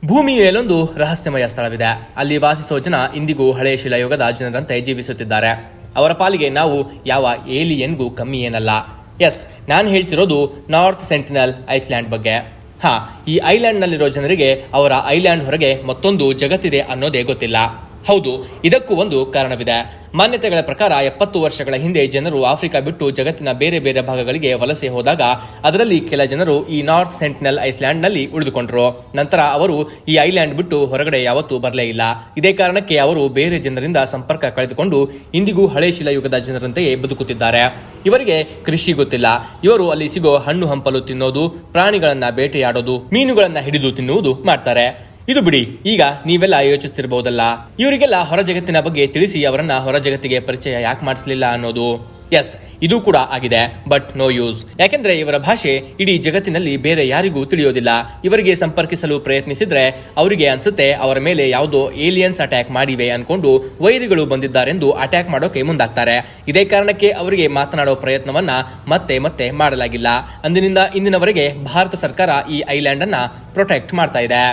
ಭೂಮಿ ಮೇಲೊಂದು ರಹಸ್ಯಮಯ ಸ್ಥಳವಿದೆ. ಅಲ್ಲಿ ವಾಸಿಸೋ ಜನ ಇಂದಿಗೂ ಹಳೆ ಶಿಲಾಯುಗದ ಜನರಂತೆ ಜೀವಿಸುತ್ತಿದ್ದಾರೆ. ಅವರ ಪಾಲಿಗೆ ನಾವು ಯಾವ ಏಲಿಯನ್ಗೂ ಕಮ್ಮಿ ಏನಲ್ಲ. ಎಸ್, ನಾನು ಹೇಳ್ತಿರೋದು ನಾರ್ತ್ ಸೆಂಟಿನಲ್ ಐಸ್ಲ್ಯಾಂಡ್ ಬಗ್ಗೆ. ಈ ಐಲ್ಯಾಂಡ್ ನಲ್ಲಿರೋ ಜನರಿಗೆ ಅವರ ಐಲ್ಯಾಂಡ್ ಹೊರಗೆ ಮತ್ತೊಂದು ಜಗತ್ತಿದೆ ಅನ್ನೋದೇ ಗೊತ್ತಿಲ್ಲ. ಹೌದು, ಇದಕ್ಕೂ ಒಂದು ಕಾರಣವಿದೆ. ಮಾನ್ಯತೆಗಳ ಪ್ರಕಾರ 70 ವರ್ಷಗಳ ಹಿಂದೆ ಜನರು ಆಫ್ರಿಕಾ ಬಿಟ್ಟು ಜಗತ್ತಿನ ಬೇರೆ ಬೇರೆ ಭಾಗಗಳಿಗೆ ವಲಸೆ ಹೋದಾಗ ಅದರಲ್ಲಿ ಕೆಲ ಜನರು ಈ ನಾರ್ತ್ ಸೆಂಟಿನಲ್ ಐಸ್ಲ್ಯಾಂಡ್ ನಲ್ಲಿ ಉಳಿದುಕೊಂಡರು. ನಂತರ ಅವರು ಈ ಐಲ್ಯಾಂಡ್ ಬಿಟ್ಟು ಹೊರಗಡೆ ಯಾವತ್ತೂ ಬರಲೇ ಇಲ್ಲ. ಇದೇ ಕಾರಣಕ್ಕೆ ಅವರು ಬೇರೆ ಜನರಿಂದ ಸಂಪರ್ಕ ಕಳೆದುಕೊಂಡು ಇಂದಿಗೂ ಹಳೆ ಶಿಲಾಯುಗದ ಜನರಂತೆಯೇ ಬದುಕುತ್ತಿದ್ದಾರೆ. ಇವರಿಗೆ ಕೃಷಿ ಗೊತ್ತಿಲ್ಲ. ಇವರು ಅಲ್ಲಿ ಸಿಗೋ ಹಣ್ಣು ಹಂಪಲು ತಿನ್ನೋದು, ಪ್ರಾಣಿಗಳನ್ನ ಬೇಟೆಯಾಡೋದು, ಮೀನುಗಳನ್ನ ಹಿಡಿದು ತಿನ್ನುವುದು ಮಾಡ್ತಾರೆ. ಇದು ಬಿಡಿ, ಈಗ ನೀವೆಲ್ಲ ಯೋಚಿಸ್ತಿರಬಹುದಲ್ಲ, ಇವರಿಗೆಲ್ಲ ಹೊರ ಜಗತ್ತಿನ ಬಗ್ಗೆ ತಿಳಿಸಿ ಅವರನ್ನ ಹೊರ ಜಗತ್ತಿಗೆ ಪರಿಚಯ ಯಾಕೆ ಮಾಡಿಸಲಿಲ್ಲ ಅನ್ನೋದು. ಎಸ್, ಇದು ಕೂಡ ಆಗಿದೆ, ಬಟ್ ನೋ ಯೂಸ್. ಯಾಕೆಂದ್ರೆ ಇವರ ಭಾಷೆ ಇಡೀ ಜಗತ್ತಿನಲ್ಲಿ ಬೇರೆ ಯಾರಿಗೂ ತಿಳಿಯೋದಿಲ್ಲ. ಇವರಿಗೆ ಸಂಪರ್ಕಿಸಲು ಪ್ರಯತ್ನಿಸಿದ್ರೆ ಅವರಿಗೆ ಅನ್ಸುತ್ತೆ ಅವರ ಮೇಲೆ ಯಾವುದೋ ಏಲಿಯನ್ಸ್ ಅಟ್ಯಾಕ್ ಮಾಡಿವೆ ಅನ್ಕೊಂಡು ವೈರಿಗಳು ಬಂದಿದ್ದಾರೆಂದು ಅಟ್ಯಾಕ್ ಮಾಡೋಕೆ ಮುಂದಾಗ್ತಾರೆ. ಇದೇ ಕಾರಣಕ್ಕೆ ಅವರಿಗೆ ಮಾತನಾಡೋ ಪ್ರಯತ್ನವನ್ನ ಮತ್ತೆ ಮತ್ತೆ ಮಾಡಲಾಗಿಲ್ಲ. ಅಂದಿನಿಂದ ಇಂದಿನವರೆಗೆ ಭಾರತ ಸರ್ಕಾರ ಈ ಐಲ್ಯಾಂಡ್ ಅನ್ನ ಪ್ರೊಟೆಕ್ಟ್ ಮಾಡ್ತಾ ಇದೆ.